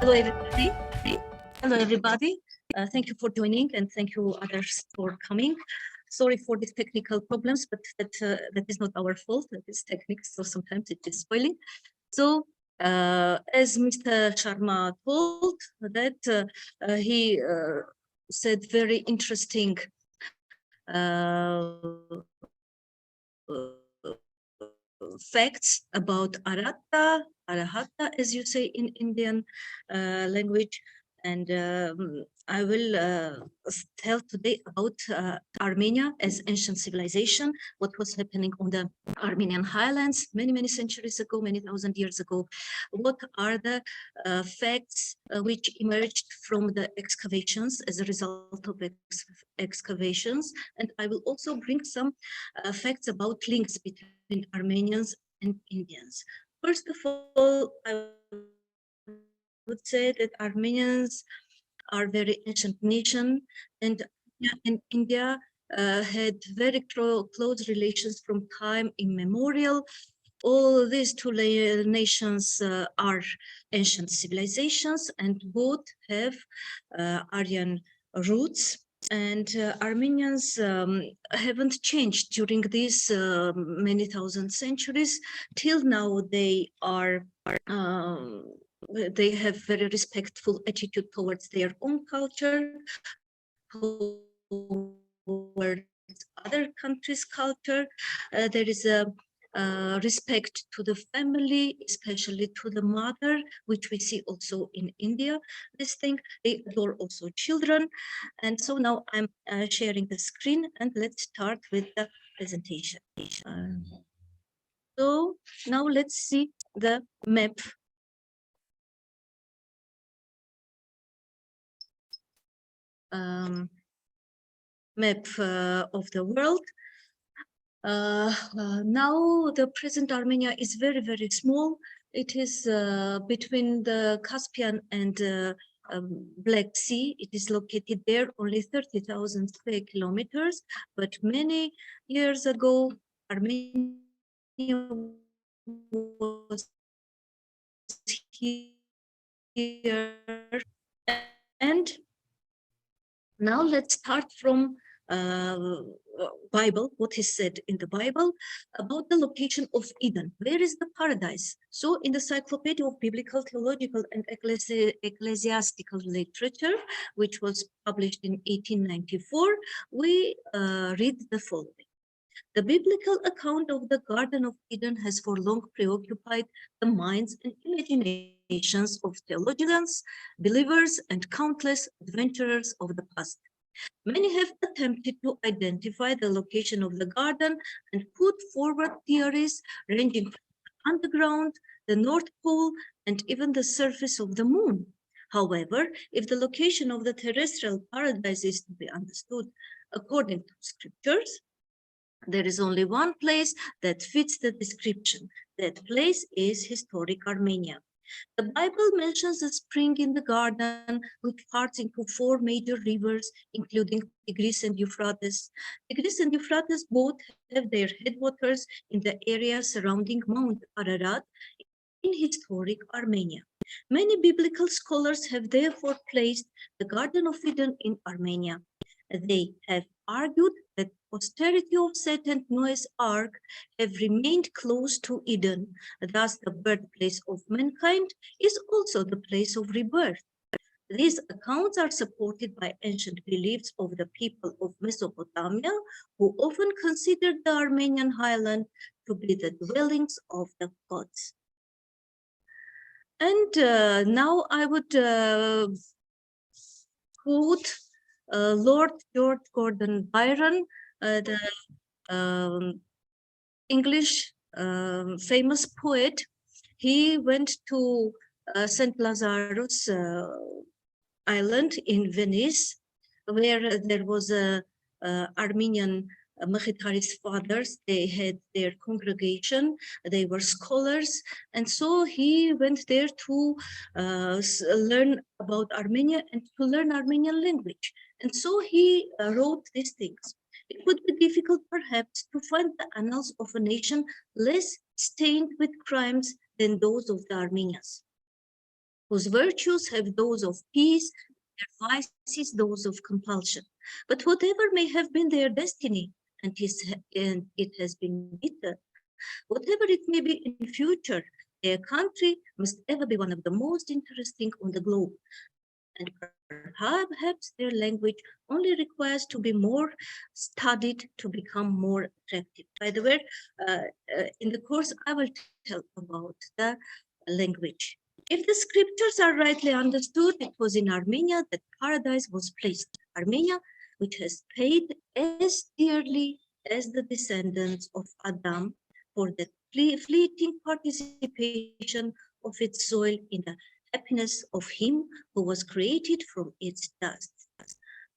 Hello, everybody. Hello, everybody. Thank you for joining, and thank you others for coming. Sorry for these technical problems, but that is not our fault. That is techniques, so sometimes it is spoiling. So, as Mr. Sharma told, that he said very interesting facts about Arahata, as you say in Indian language. And I will tell today about Armenia as ancient civilization, what was happening on the Armenian highlands many centuries ago, many thousand years ago. What are the facts which emerged from the excavations as a result of excavations? And I will also bring some facts about links between Armenians and Indians. First of all, I would say that Armenians are very ancient nation, and India had very close relations from time immemorial. All these two nations are ancient civilizations, and both have Aryan roots. And Armenians haven't changed during these many thousand centuries. Till now, they are they have very respectful attitude towards their own culture, towards other countries' culture. There is a respect to the family, especially to the mother, which we see also in India. This thing, they adore also children. And so now I'm sharing the screen, and let's start with the presentation. So now let's see the map. Map of the world. Now the present Armenia is very small. It is between the Caspian and Black Sea. It is located there, only 30,000 square kilometers. But many years ago, Armenia was here. And now let's start from Bible, what is said in the Bible about the location of Eden. Where is the paradise? So in the Encyclopedia of Biblical, Theological, and Ecclesiastical Literature, which was published in 1894, we read the following. The biblical account of the Garden of Eden has for long preoccupied the minds and imaginations of theologians, believers, and countless adventurers of the past. Many have attempted to identify the location of the garden and put forward theories ranging from underground, the North Pole, and even the surface of the moon. However, if the location of the terrestrial paradise is to be understood according to scriptures, there is only one place that fits the description. That place is historic Armenia. The Bible mentions a spring in the garden, which parts into 4 major rivers, including Tigris and Euphrates. Tigris and Euphrates both have their headwaters in the area surrounding Mount Ararat in historic Armenia. Many biblical scholars have therefore placed the Garden of Eden in Armenia. They have argued that posterity of Seth and Noah's Ark have remained close to Eden. Thus, the birthplace of mankind is also the place of rebirth. These accounts are supported by ancient beliefs of the people of Mesopotamia, who often considered the Armenian highland to be the dwellings of the gods. And now I would quote Lord George Gordon Byron, the English famous poet. He went to St. Lazarus Island in Venice, where there was a Armenian Mkrtchyan's fathers. They had their congregation, they were scholars, and so he went there to learn about Armenia and to learn Armenian language. And so he wrote these things. It would be difficult, perhaps, to find the annals of a nation less stained with crimes than those of the Armenians. whose virtues have those of peace, their vices those of compulsion. But whatever may have been their destiny, and it has been bitter, whatever it may be in future, their country must ever be one of the most interesting on the globe. And perhaps their language only requires to be more studied to become more attractive. By the way, in the course, I will tell about the language. If the scriptures are rightly understood, it was in Armenia that paradise was placed. Armenia, which has paid as dearly as the descendants of Adam for the fleeting participation of its soil in the happiness of him who was created from its dust.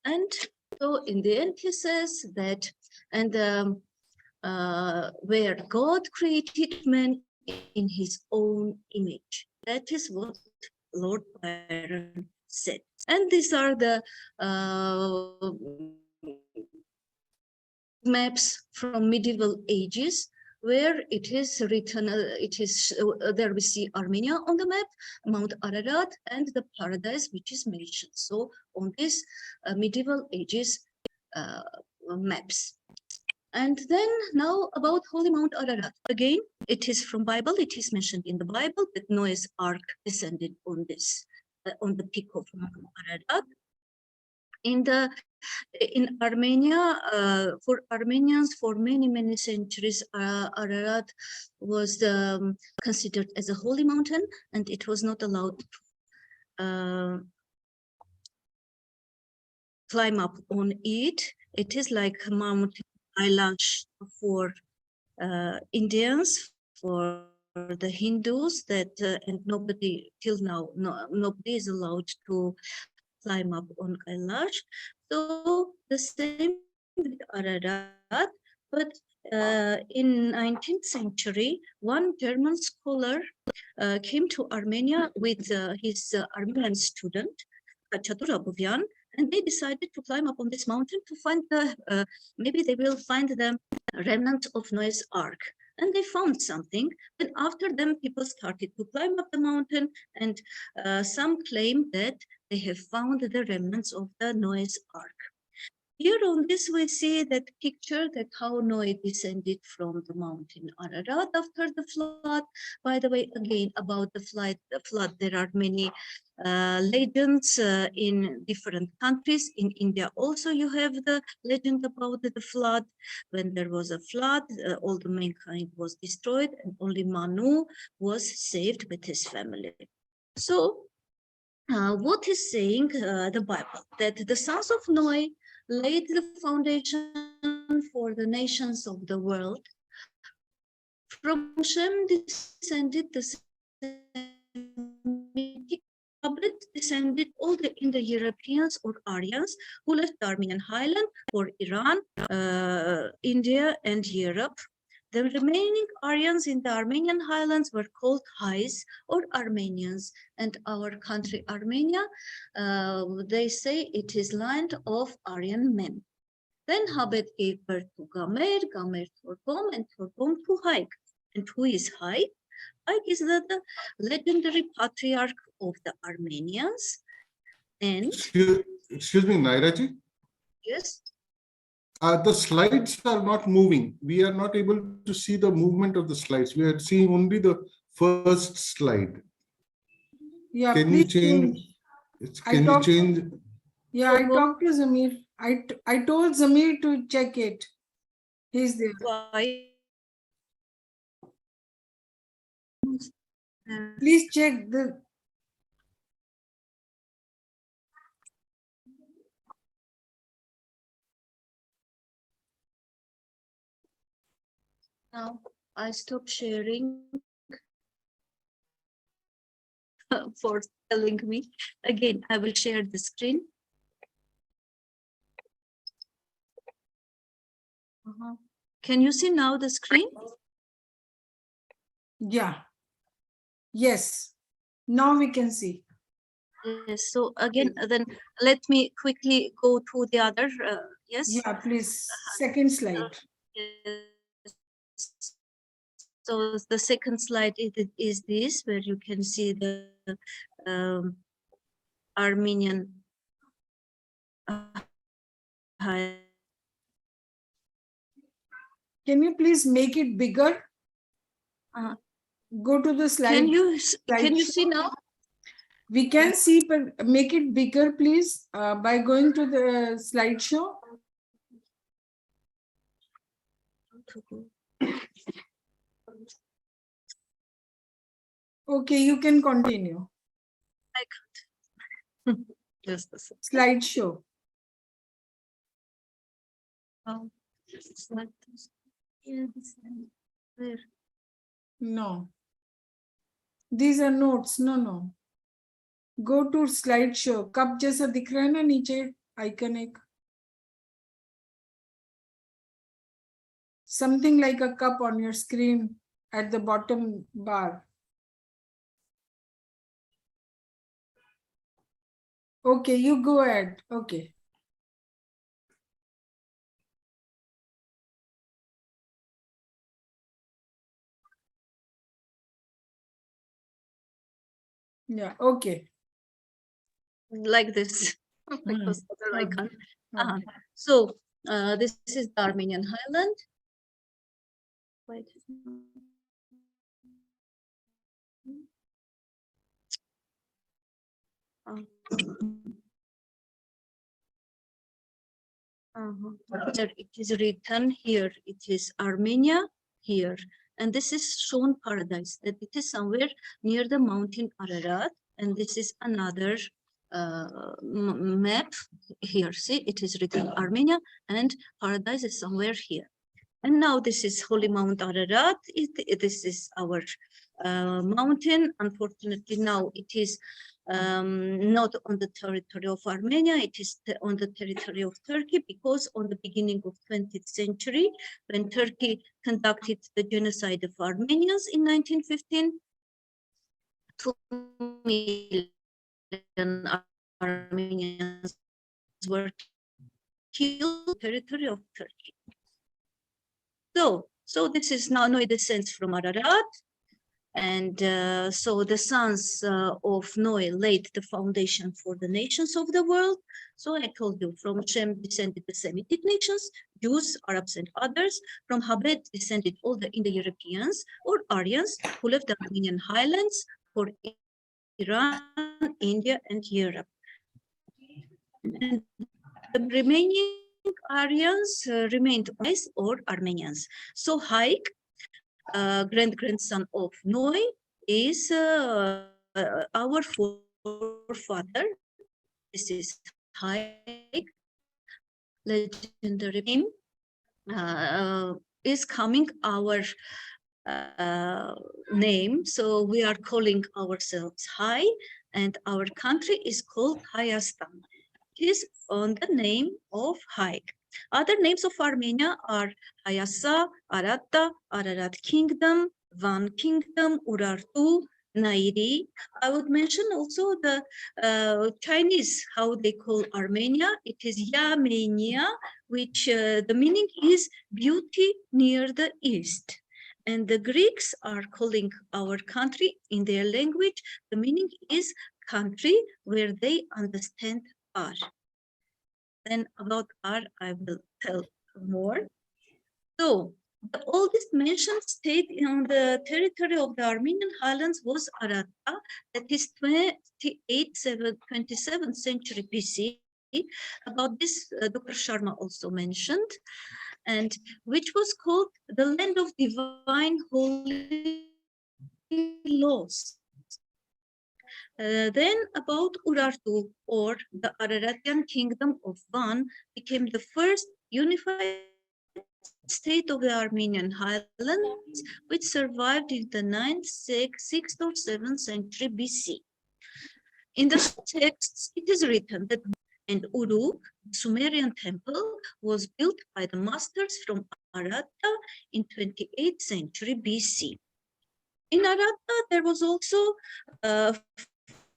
And so in the end he says that, and where God created man in his own image. That is what Lord Byron said. And these are the maps from medieval ages, where it is written, there we see Armenia on the map, Mount Ararat, and the paradise which is mentioned. So on this medieval ages maps. And then now about Holy Mount Ararat. Again, it is from Bible. It is mentioned in the Bible that Noah's Ark descended on this, on the peak of Mount Ararat. In Armenia, for Armenians, for many centuries, Ararat was considered as a holy mountain, and it was not allowed to climb up on it. It is like Mount Kailash for Indians, for the Hindus, that and nobody till now, nobody is allowed to climb up on Kailash. So the same with Ararat, but in 19th century, one German scholar came to Armenia with his Armenian student, Uttarapath, and they decided to climb up on this mountain to find the, maybe they will find the remnant of Noah's Ark. And they found something. And after them, people started to climb up the mountain, and some claim that they have found the remnants of the Noah's Ark. Here on this, we see that picture that how Noah descended from the mountain Ararat after the flood. By the way, again, about the flood, there are many legends in different countries. In India also you have the legend about the flood. When there was a flood, all the mankind was destroyed, and only Manu was saved with his family. So what is saying the Bible? That the sons of Noah laid the foundation for the nations of the world. From Shem descended the Semitic tablet, descended all the Indo-Europeans or Aryans who left the Armenian highland for Iran, India, and Europe. The remaining Aryans in the Armenian highlands were called Hais or Armenians, and our country Armenia, they say it is land of Aryan men. Then Habet gave birth to Gamer, Gamer Torgom, and Torgom to Haik. And who is Haik? Haik is the legendary patriarch of the Armenians. And excuse me, Naira ji? Yes. The slides are not moving. We are not able to see the movement of the slides. We are seeing only the first slide. Yeah, can you change? Can you change? Yeah, I talked to Zamir. I told Zamir to check it. He's there. Why? Please check the. Now I stop sharing for telling me. Again, I will share the screen. Can you see now the screen? Yeah. Yes. Now we can see. Yes. So again, then let me quickly go to the other. Yes. Yeah, please. Second slide. Yes. So the second slide is this, where you can see the Armenian Highland. Can you please make it bigger? Go to the slide. Can you see now? We can see, but make it bigger, please, by going to the slideshow. Okay, you can continue. I can't. Just a second. Slideshow. Oh, slide. Yeah, there. No. These are notes. No. Go to slideshow. Cup जैसा दिख रहा है ना नीचे icon एक. Something like a cup on your screen at the bottom bar. Okay, you go ahead. Okay. Yeah, okay. Like this. Because other Okay. icon. Okay. So this is the Armenian Highland. Wait. There it is written here. It is Armenia here, and this is shown paradise. That it is somewhere near the mountain Ararat, and this is another map here. See, it is written Armenia, and paradise is somewhere here. And now this is Holy Mount Ararat. This is our mountain. Unfortunately, now it is not on the territory of Armenia. It is on the territory of Turkey, because on the beginning of 20th century, when Turkey conducted the genocide of Armenians in 1915, 2 million Armenians were killed in the territory of Turkey. So this is now Noe descends from Ararat, and so the sons of Noe laid the foundation for the nations of the world. So I told you, from Shem descended the Semitic nations, Jews, Arabs, and others. From Habed descended all the Indo-Europeans or Aryans who left the Armenian highlands for Iran, India, and Europe. And the remaining Aryans remained or Armenians. So Haik, great-grandson of Noe, is our forefather. This is Haik, legendary name, is coming our name. So we are calling ourselves Hai, and our country is called Hayastan. It is on the name of Haik. Other names of Armenia are Hayasa, Aratta, Ararat Kingdom, Van Kingdom, Urartu, Nairi. I would mention also the Chinese, how they call Armenia. It is Yamenia, which the meaning is beauty near the east. And the Greeks are calling our country in their language. The meaning is country where they understand R. Then about R, I will tell more. So the oldest mentioned state on the territory of the Armenian highlands was Aratta, that is 27th century BC. About this, Dr. Sharma also mentioned, and which was called the land of divine holy laws. Then about Urartu, or the Araratian kingdom of Van, became the first unified state of the Armenian highlands, which survived in the 9th, 6th or 7th century BC. In the texts, it is written that and Uruk, the Sumerian temple, was built by the masters from Aratta in 28th century BC. In Aratta, there was also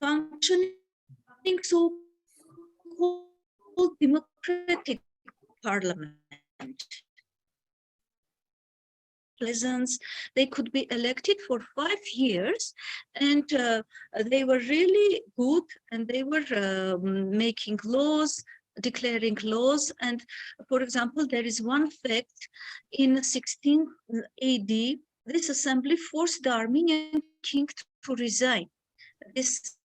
functioning so-called democratic parliament. peasants. They could be elected for 5 years, and they were really good, and they were making laws, declaring laws. And for example, there is one fact: in 16 AD, this assembly forced the Armenian king to resign. This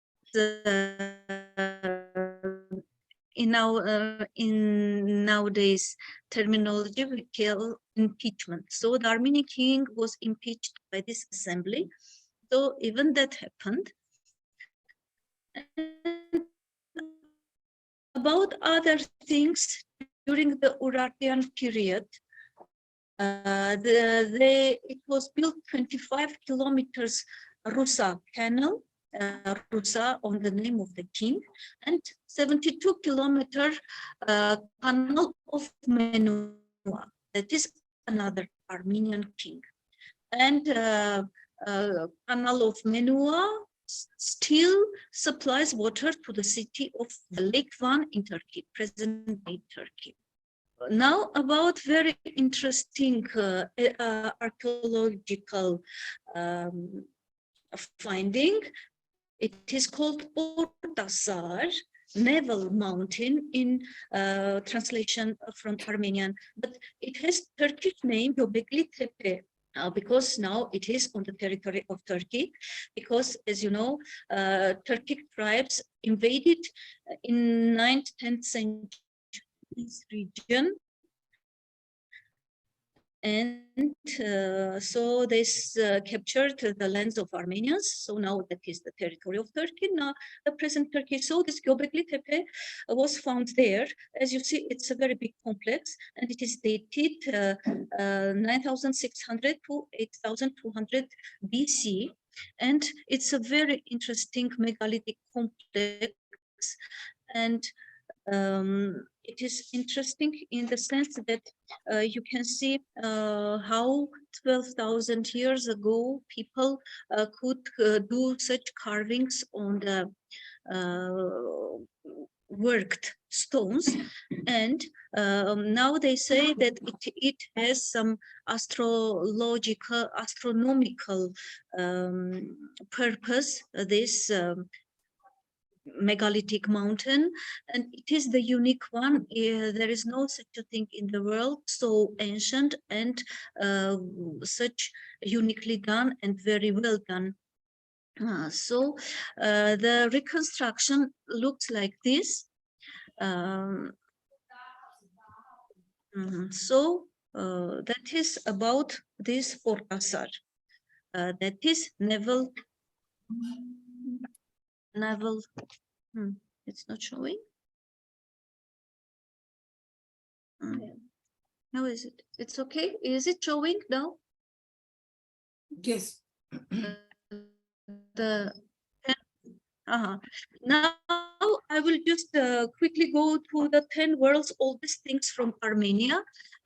in nowadays terminology we call impeachment. So the Armenian king was impeached by this assembly. So even that happened. And about other things during the Urartian period, it was built 25 kilometers Rusa canal, Rusa on the name of the king, and 72-kilometer canal of Menua, that is another Armenian king. And canal of Menua still supplies water to the city of Lake Van in Turkey, present-day Turkey. Now about very interesting archaeological finding. It is called Ortasar, Naval Mountain in translation from Armenian, but it has Turkish name Göbekli Tepe. Because now it is on the territory of Turkey, because as you know, Turkic tribes invaded in 9th, 10th century this region, and so they captured the lands of Armenians. So now that is the territory of Turkey, now the present Turkey. So this Göbekli Tepe was found there. As you see, it's a very big complex, and it is dated 9600 to 8200 BC. And it's a very interesting megalithic complex, and it is interesting in the sense that you can see how 12,000 years ago people could do such carvings on the worked stones, and now they say that it has some astronomical purpose, this megalithic mountain, and it is the unique one. There is no such a thing in the world so ancient and such uniquely done and very well done. So the reconstruction looks like this. So that is about this Ortasar. That is naval. It's not showing. How is it? It's okay. Is it showing now? Yes. Now I will just quickly go to the 10 world's oldest things from Armenia.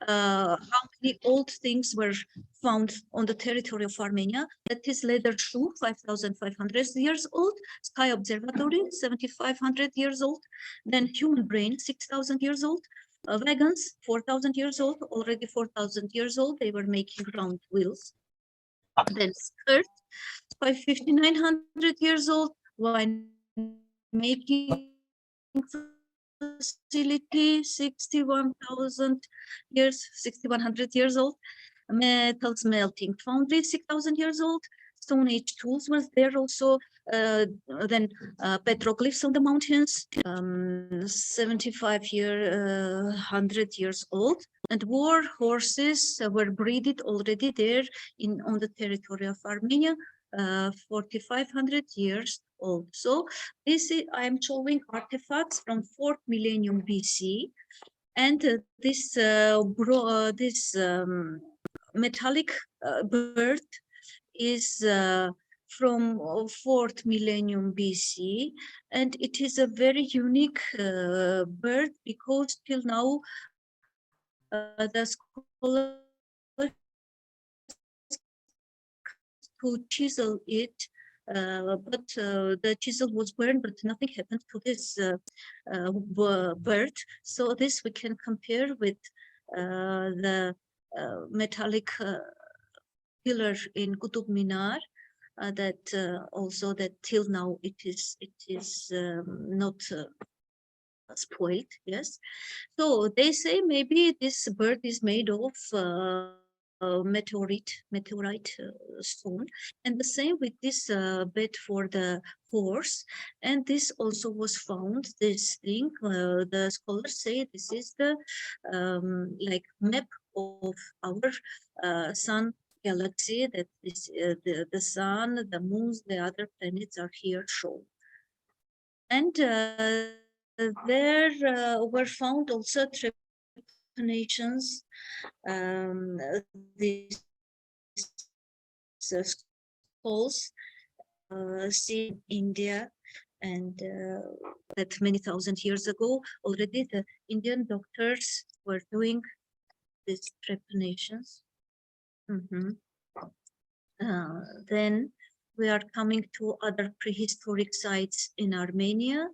How many old things were found on the territory of Armenia? That is leather shoe, 5,500 years old. Sky observatory, 7,500 years old. Then human brain, 6,000 years old. Wagons, 4,000 years old. Already 4,000 years old. They were making round wheels. Then skirt, 5,900 years old. Wine making facility, 61,000 years, 6,100 years old. Metal smelting foundry, 6,000 years old. Stone Age tools was there also. Then petroglyphs on the mountains, 100 years old. And war horses were breeded already there on the territory of Armenia, 4,500 years old. So this is, I am showing artifacts from 4th millennium BC, and this metallic bird is from 4th millennium BC, and it is a very unique bird because till now the scholars to chisel it, but the chisel was burned, but nothing happened to this bird. So this we can compare with the metallic pillar in Qutub Minar, that also that till now it is not spoiled. Yes, so they say maybe this bird is made of meteorite stone, and the same with this bed for the horse. And this also was found. This thing, the scholars say this is the like map of our sun galaxy. That is the sun, the moons, the other planets are here shown. And there were found also trepanations, these skulls seen in India, and that many thousand years ago already the Indian doctors were doing these trepanations. Then we are coming to other prehistoric sites in Armenia.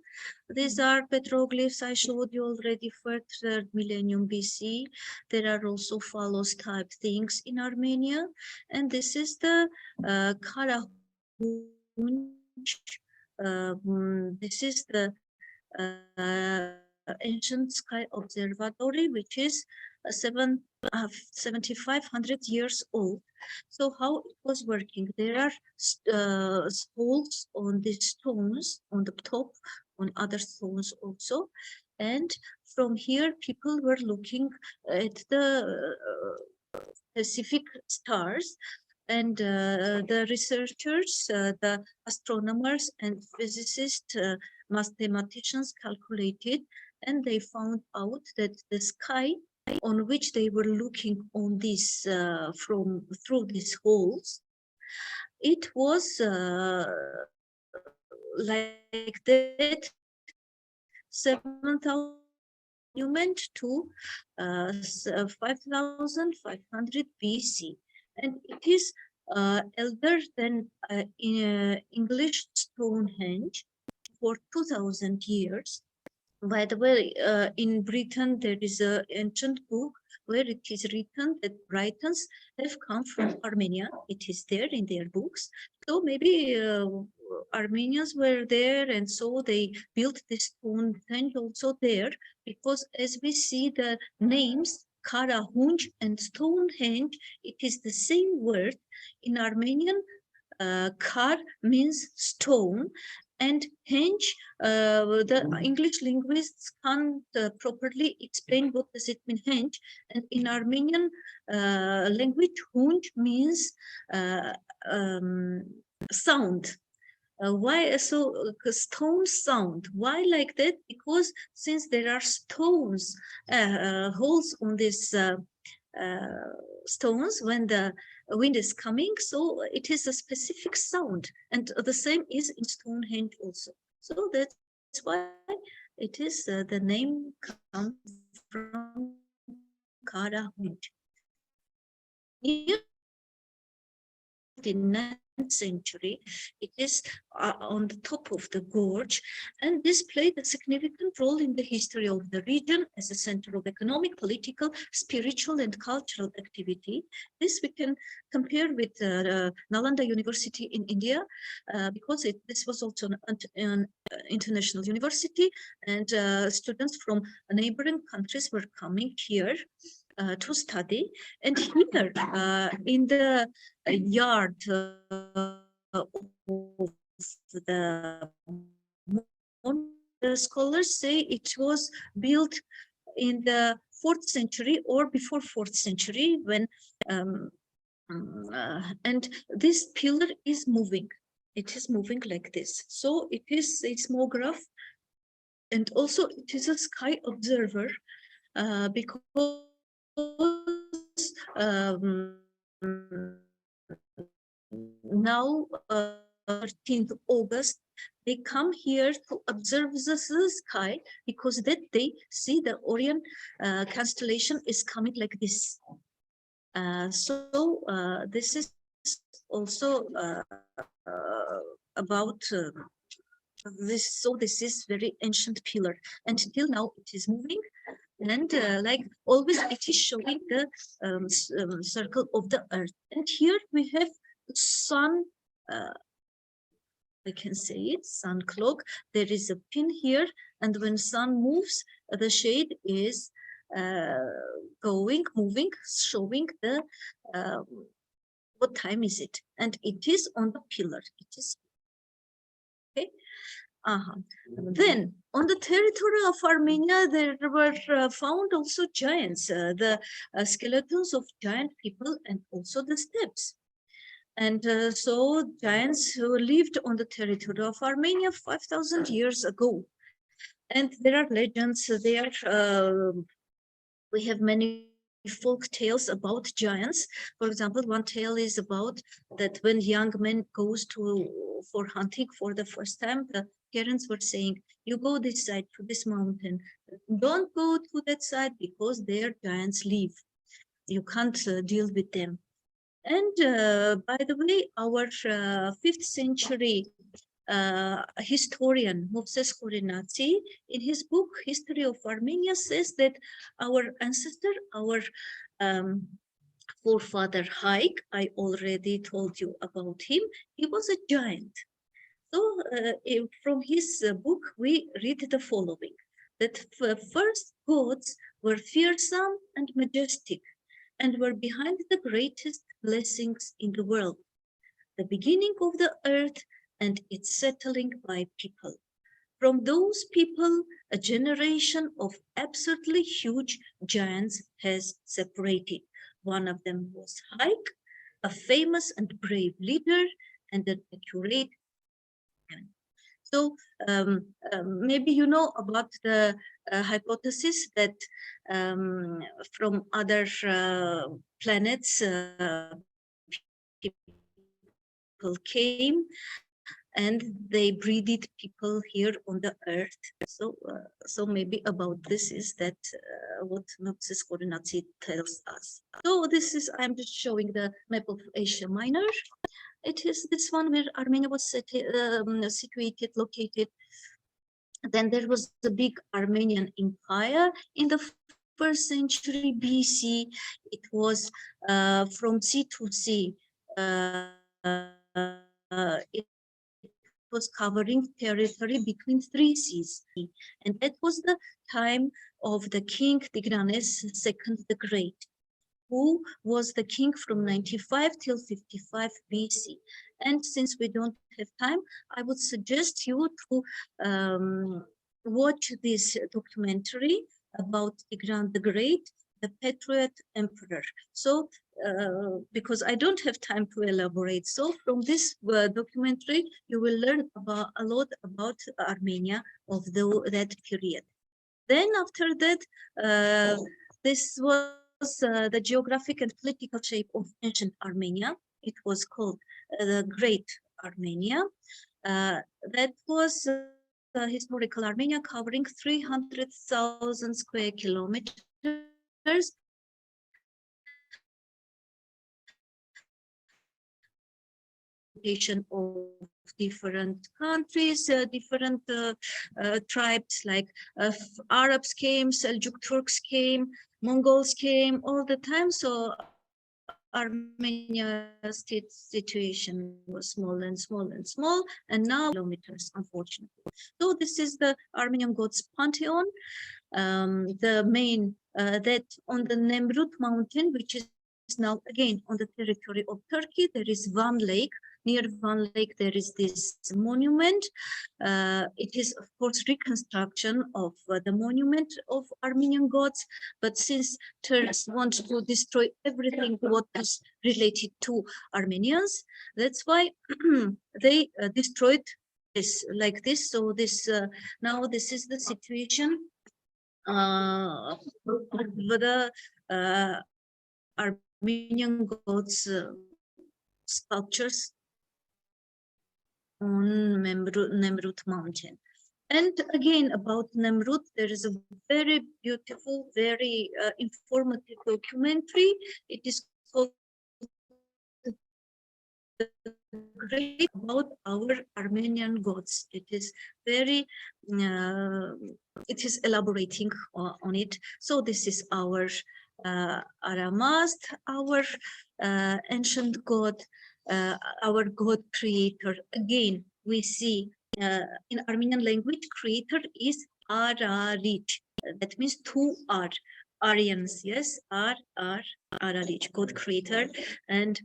These are petroglyphs I showed you already for 3rd millennium BC. There are also phallus type things in Armenia. And this is the Karahunch. This is the ancient sky observatory, which is 7,500 years old. So how it was working? There are holes on the stones on the top, on other stones also, and from here people were looking at the specific stars, and the researchers, the astronomers and physicists, mathematicians calculated, and they found out that the sky on which they were looking on this through these holes, it was like that 7,000 monument to 5,500 BC, and it is elder than English Stonehenge for 2,000 years. By the way, in Britain, there is an ancient book where it is written that Britons have come from Armenia. It is there in their books. So maybe Armenians were there, and so they built this Stonehenge also there, because as we see the names Karahunch and Stonehenge, it is the same word. In Armenian, Kar means stone, and henge, the English linguists can't properly explain what does it mean henge. And in Armenian language, hunch means sound. Why so stone sound? Why like that? Because since there are stones, holes on this stones when the wind is coming, so it is a specific sound, and the same is in Stonehenge also. So that's why it is the name comes from Karahunch. In the 9th century, it is on the top of the gorge, and this played a significant role in the history of the region as a center of economic, political, spiritual, and cultural activity. This we can compare with Nalanda University in India, because this was also an international university, and students from neighboring countries were coming here to study. And here in the yard of the scholars say it was built in the 4th century or before 4th century, when and this pillar is moving. It is moving like this. So it is a seismograph, and also it is a sky observer, because now 13th August, they come here to observe the sky, because that day see the Orion constellation is coming like this. So this is also about this. So this is very ancient pillar, and till now it is moving. And like always, it is showing the circle of the earth. And here we have sun, I can say it, sun clock. There is a pin here, and when sun moves, the shade is moving, showing the what time is it, and it is on the pillar. It is okay. Then, on the territory of Armenia, there were found also giants, the skeletons of giant people, and also the steppes. And so giants who lived on the territory of Armenia 5,000 years ago. And there are legends, we have many folk tales about giants. For example, one tale is about that when young men goes for hunting for the first time, the parents were saying, you go this side to this mountain, don't go to that side because there giants live, you can't deal with them. And by the way, our 5th century historian Moses Khorenatsi, in his book History of Armenia, says that our ancestor, our forefather Haik, I already told you about him, he was a giant. So from his book, we read the following, that first gods were fearsome and majestic, and were behind the greatest blessings in the world, the beginning of the earth and its settling by people. From those people, a generation of absurdly huge giants has separated. One of them was Haik, a famous and brave leader and an accurate man. So maybe you know about the hypothesis that from other planets people came and they breeded people here on the earth. So maybe about this is that what Moses Khorenatsi tells us. So this is, I'm just showing the map of Asia Minor. It is this one where Armenia was situated, located. Then there was the big Armenian Empire in the 1st century BC. It was from sea to sea. It was covering territory between 3 seas. And that was the time of the king Tigranes II the Great, who was the king from 95 till 55 BC. And since we don't have time, I would suggest you to watch this documentary about Tigran the Great, the Patriot Emperor. So, because I don't have time to elaborate. So from this documentary, you will learn about a lot about Armenia of that period. Then after that, this was the geographic and political shape of ancient Armenia. It was called the Great Armenia. That was historical Armenia, covering 300,000 square kilometers. Of different countries, different tribes, like Arabs came, Seljuk Turks came, Mongols came all the time. So Armenia's situation was small and small and small, and now kilometers, unfortunately. So this is the Armenian gods pantheon, the main that on the Nemrut mountain, which is now again on the territory of Turkey. There is Van Lake. Near Van Lake, there is this monument. It is, of course, reconstruction of the monument of Armenian gods. But since Turks want to destroy everything what is related to Armenians, that's why they destroyed this like this. So this now this is the situation with the Armenian gods sculptures on Nemrut mountain. And again, about Nemrut, there is a very beautiful, very informative documentary. It is called the great about our Armenian gods. It is very, it is elaborating on it. So this is our Aramast, our ancient god, our god creator. Again, we see in Armenian language, creator is Ararit. That means two are Aryans, yes, Ararit, god creator. And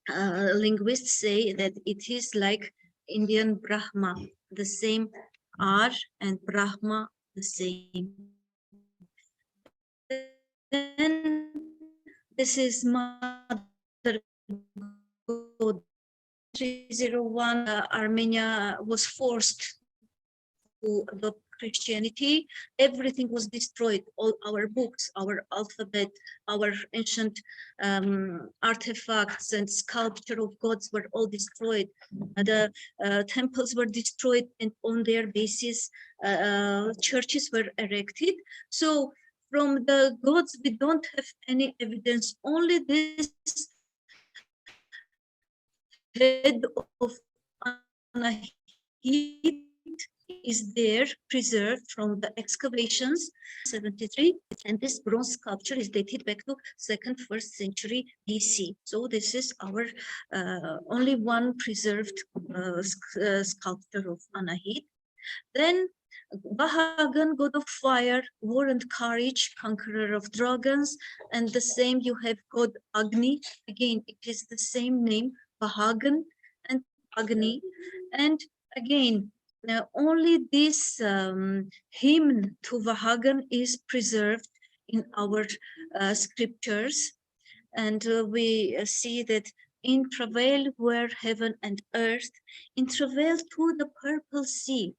linguists say that it is like Indian Brahma, the same R and Brahma, the same. Then this is Mother God 301. Armenia was forced to adopt Christianity. Everything was destroyed. All our books, our alphabet, our ancient artifacts and sculpture of gods were all destroyed. The temples were destroyed, and on their basis, churches were erected. So from the gods, we don't have any evidence. Only this head of Anahit is there, preserved from the excavations 73, and this bronze sculpture is dated back to 2nd, 1st century BC. So this is our only one preserved sculpture of Anahit. Then Bahagan, god of fire, war and courage, conqueror of dragons, and the same you have god Agni. Again, it is the same name, Bahagan and Agni. And again, now only this hymn to Vahagan is preserved in our scriptures. And we see that in travail were heaven and earth, in travail to the purple sea.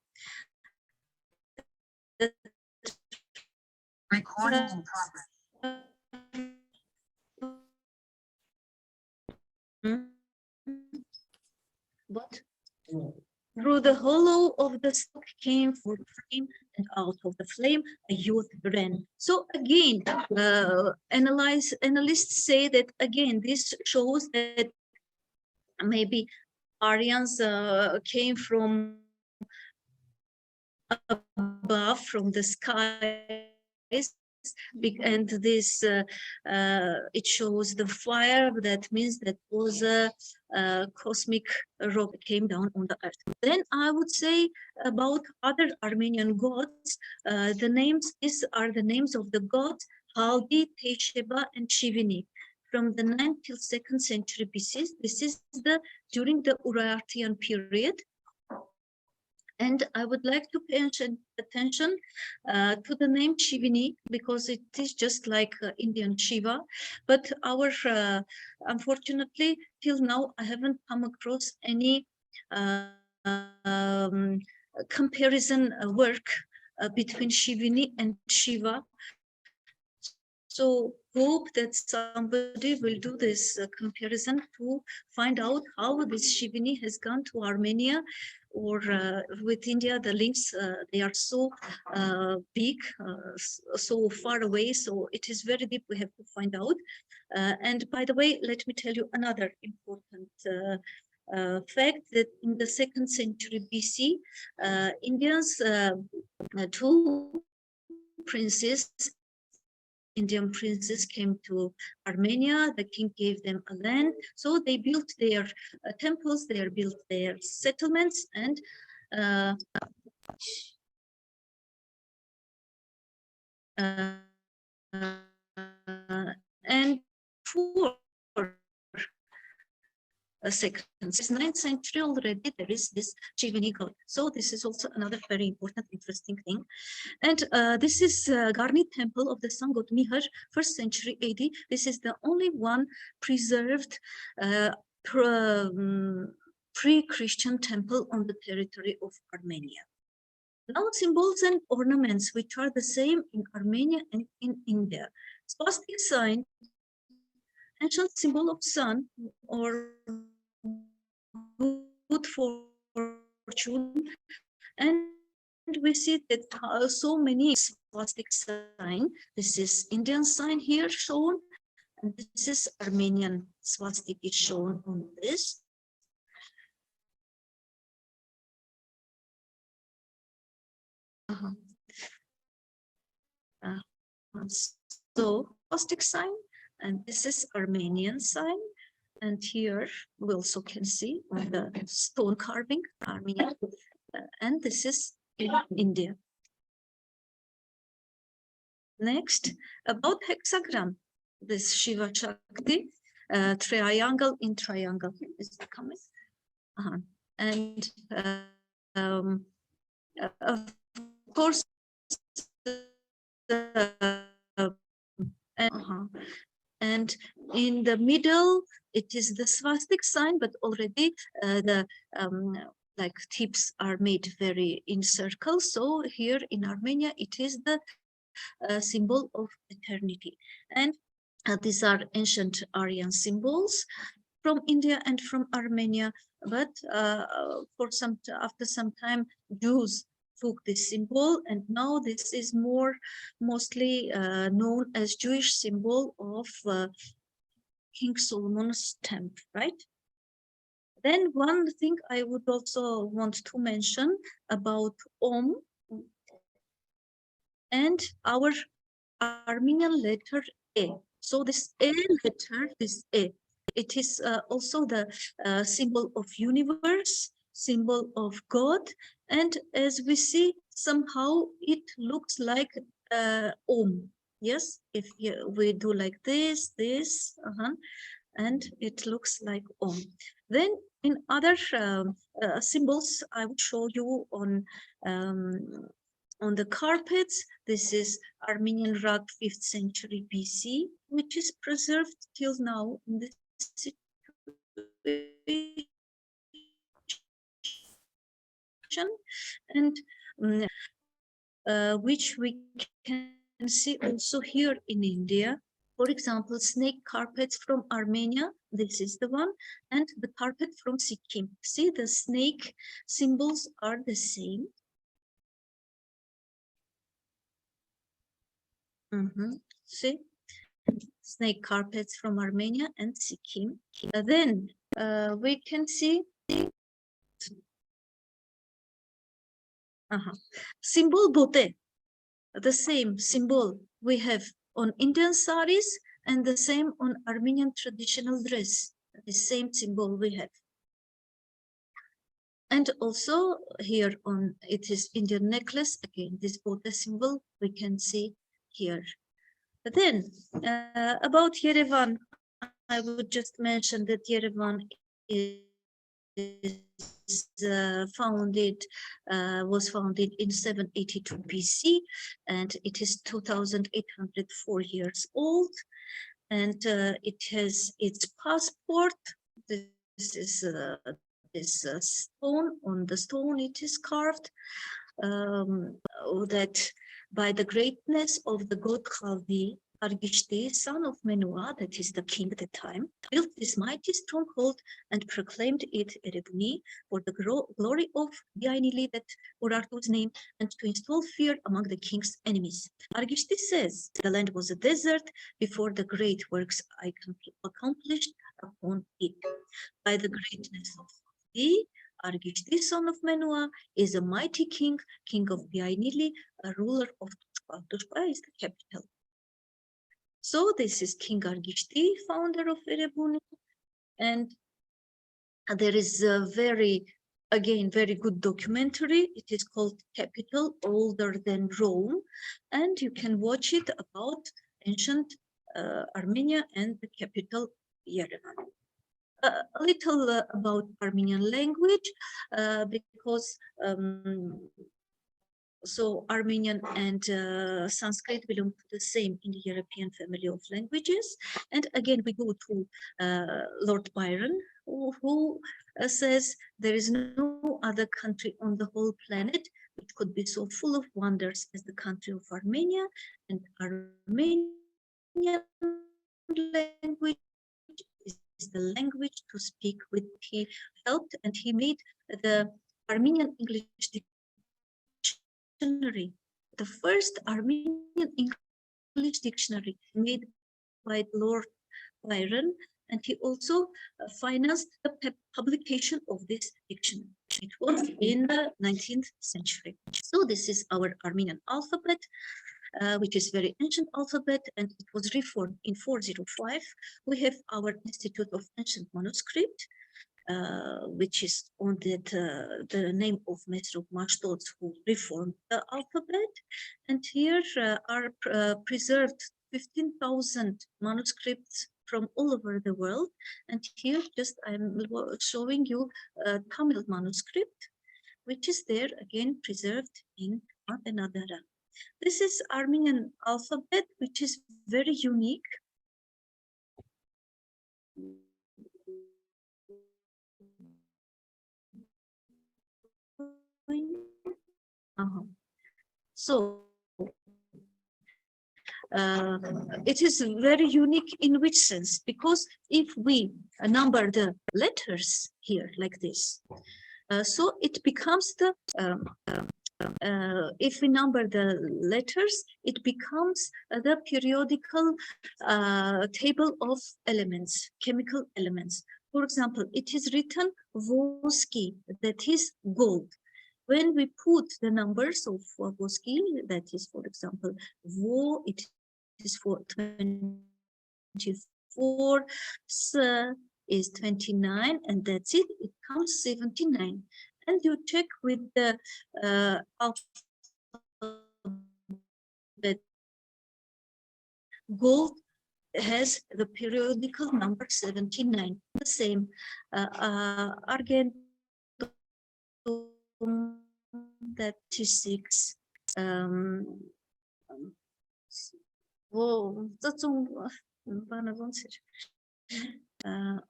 Recording in progress. But through the hollow of the stalk came forth flame, and out of the flame a youth ran. So again, analysts say that again, this shows that maybe Aryans came from above, from the skies, and this it shows the fire. That means that was a cosmic rock came down on the earth. Then I would say about other Armenian gods, the names, these are the names of the gods Haldi, Tesheba, and Shivini from the 9th till 2nd century BC. This is during the Urartian period. And I would like to pay attention to the name Shivini, because it is just like Indian Shiva. But our, unfortunately, till now, I haven't come across any comparison work between Shivini and Shiva. So hope that somebody will do this comparison to find out how this Shivini has gone to Armenia, or with India. The links, they are so big, so far away. So it is very deep. We have to find out. And by the way, let me tell you another important fact, that in the 2nd century BC, Indians, two princes, Indian princes came to Armenia. The king gave them a land, so they built their temples, they built their settlements, and for a second, 9th century already, there is this Shivini god. So this is also another very important, interesting thing. And this is Garni temple of the sun god Mihar, 1st century AD. This is the only one preserved pre-Christian temple on the territory of Armenia. Now symbols and ornaments, which are the same in Armenia and in India. Swastika sign, ancient symbol of sun or good fortune, and we see that so many swastika sign. This is Indian sign here shown, and this is Armenian swastika is shown on this. So acrostic sign, and this is Armenian sign. And here we also can see the stone carving, Armenia, and this is in India. Next, about hexagram, this Shiva Shakti, triangle in triangle is coming. And of course, and in the middle, it is the swastik sign, but already the like tips are made very in circles. So here in Armenia, it is the symbol of eternity. And these are ancient Aryan symbols from India and from Armenia. But after some time, Jews took this symbol, and now this is mostly known as Jewish symbol of King Solomon's temple, right? Then one thing I would also want to mention about Om and our Armenian letter E. So this E letter, this E, it is also the symbol of universe, symbol of God, and as we see, somehow it looks like Om. Yes, if we do like this, and it looks like Om. Then in other symbols, I will show you on the carpets. This is Armenian rug, 5th century BC, which is preserved till now in this situation, and which we can see also here in India. For example, snake carpets from Armenia, this is the one, and the carpet from Sikkim. See, the snake symbols are the same. See, snake carpets from Armenia and Sikkim. Then we can see symbol bote, the same symbol we have on Indian saris and the same on Armenian traditional dress, the same symbol we have. And also here on it is Indian necklace, again this bote symbol we can see here. But then about Yerevan, I would just mention that Yerevan is was founded in 782 BC, and it is 2,804 years old, and it has its passport. This is this stone. On the stone it is carved that by the greatness of the god Khaldi, Argishti, son of Menua, that is the king at the time, built this mighty stronghold and proclaimed it Erebuni for the glory of Biainili, that Urartu's name, and to install fear among the king's enemies. Argishti says the land was a desert before the great works I accomplished upon it. By the greatness of the Argishti, son of Menua, is a mighty king, king of Biainili, a ruler of Tushpa. Tushpa is the capital. So this is King Argishti, founder of Erebuni, and there is a very good documentary. It is called Capital Older Than Rome, and you can watch it about ancient Armenia and the capital Yerevan. A little about Armenian language, because so Armenian and Sanskrit belong to the same Indo-European family of languages. And again, we go to Lord Byron, who says there is no other country on the whole planet which could be so full of wonders as the country of Armenia, and Armenian language is the language to speak with. He helped and he made the Armenian English dictionary, the first Armenian English dictionary made by Lord Byron, and he also financed the publication of this dictionary. It was in the 19th century. So this is our Armenian alphabet. which is very ancient alphabet, and it was reformed in 405. We have our Institute of Ancient Manuscript, which is on the name of Mesruk Mashtots, who reformed the alphabet. And here are preserved 15,000 manuscripts from all over the world. And here just I'm showing you a Tamil manuscript, which is there again preserved in Anadara. This is Armenian alphabet, which is very unique. So it is very unique in which sense? Because if we number the letters here like this, so it becomes the, if we number the letters, it becomes the periodical table of elements, chemical elements. For example, it is written Voski, that is gold. When we put the numbers of Voski, that is, for example, Vo, it is for 24, S is 29, and that's it, it comes 79. And you check with the alphabet, gold has the periodical number 79, the same. Argentum, that is 6. Whoa, that's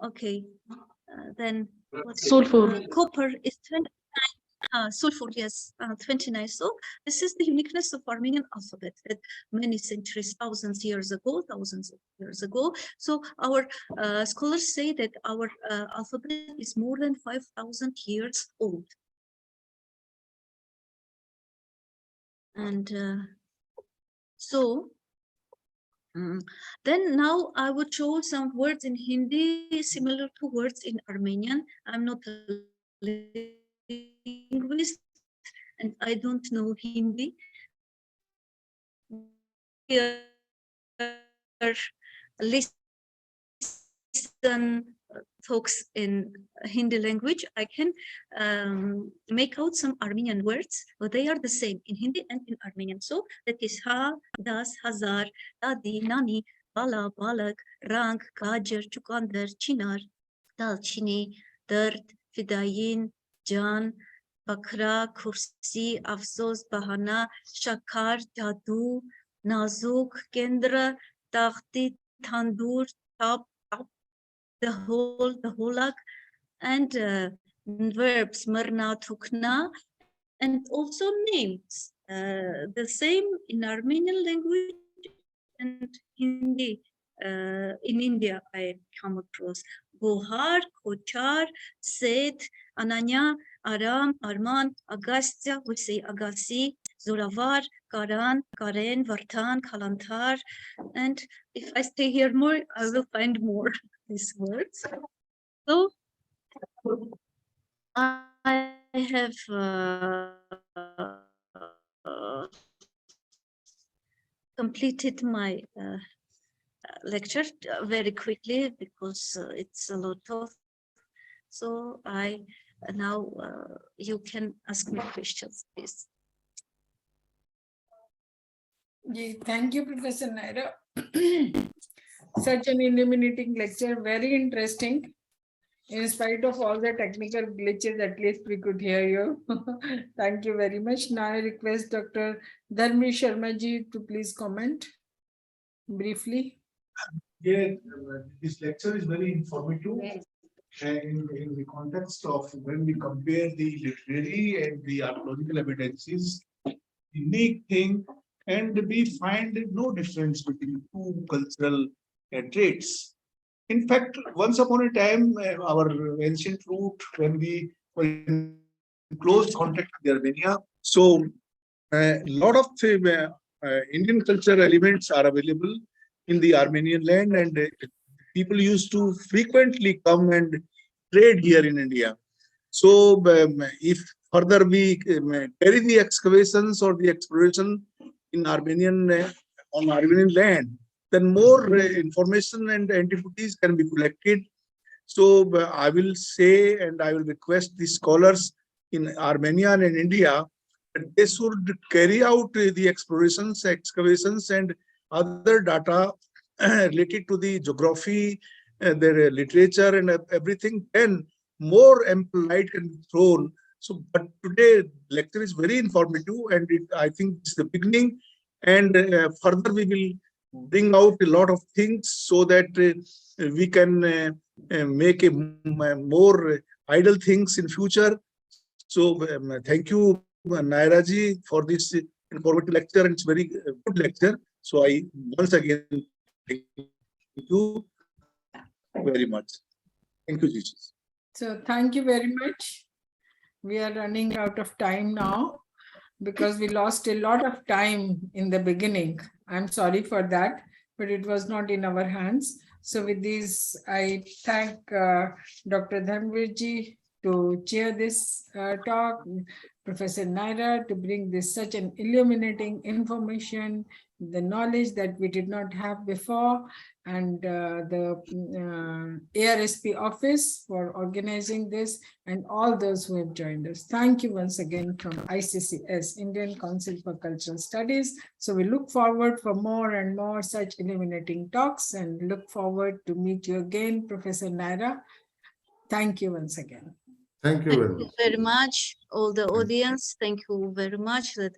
okay. Then Sulfur. Copper is 29. Sulfur, yes, 29. So this is the uniqueness of Armenian alphabet, that many centuries, thousands of years ago. So our scholars say that our alphabet is more than 5,000 years old. And so then now I would show some words in Hindi similar to words in Armenian. I'm not a linguist and I don't know Hindi. Listen talks in Hindi language, I can make out some Armenian words, but they are the same in Hindi and in Armenian. So that is ha, das, hazar, dadi, nani, bala, balak, rang, kajer, chukandar, chinar, dalchini, dard, fidayin, jan, bakra, kursi, afsos, bahana, shakar, jadu, nazuk, kendra, takhti, tandur, tap, the holak, and verbs marna, tukna, and also names. The same in Armenian language and Hindi. In India, I come across Gohar, Kochar, Seth, Ananya, Aram, Arman, Agastya, we say Agassi, Zoravar, Karan, Karen, Vartan, Kalantar, and if I stay here more, I will find more these words. So I have completed my lecture very quickly because it's a lot of. So I now you can ask me questions, please. Thank you, Professor Naira. Such an illuminating lecture, very interesting. In spite of all the technical glitches, at least we could hear you. Thank you very much. Now I request Dr. Dharmi Sharma ji to please comment briefly. Yeah, this lecture is very informative. And in the context of when we compare the literary and the archaeological evidences, unique thing, and we find no difference between two cultural traits. In fact, once upon a time, our ancient root, when we were in close contact with Armenia, so a lot of Indian cultural elements are available in the Armenian land, and people used to frequently come and trade here in India. So if further we carry the excavations or the exploration in Armenian on Armenian land, then more information and antiquities can be collected. So I will say, and I will request the scholars in Armenia and in India that they should carry out the explorations, excavations, and other data related to the geography, their literature, and everything. Then more ample light can be thrown. So, but today lecture is very informative, and I think it's the beginning. And further, we will bring out a lot of things so that we can make more idle things in future. So thank you, Naira ji, for this informative lecture, and it's very good lecture. So I once again thank you very much. Thank you, Jesus. So thank you very much. We are running out of time now because we lost a lot of time in the beginning. I'm sorry for that, but it was not in our hands. So with this, I thank Dr. Dhanvirji to chair this talk, Professor Naira to bring this such an illuminating information, the knowledge that we did not have before, and the ARSP office for organizing this, and all those who have joined us. Thank you once again from ICCS, Indian Council for Cultural Studies. So we look forward for more and more such illuminating talks, and look forward to meet you again, Professor Naira. Thank you once again. Thank you Thank very you much. very much, all the audience. Thank you very much that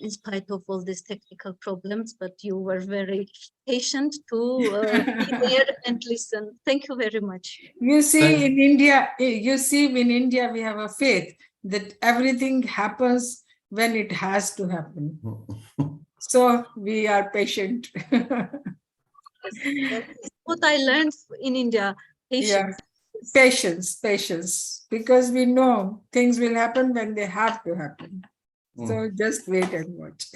in spite of all these technical problems, but you were very patient to be there and listen. Thank you very much. You see, Thank- in India, in India, we have a faith that everything happens when it has to happen. So we are patient. That is what I learned in India. Patience. Patience, because we know things will happen when they have to happen. So just wait and watch.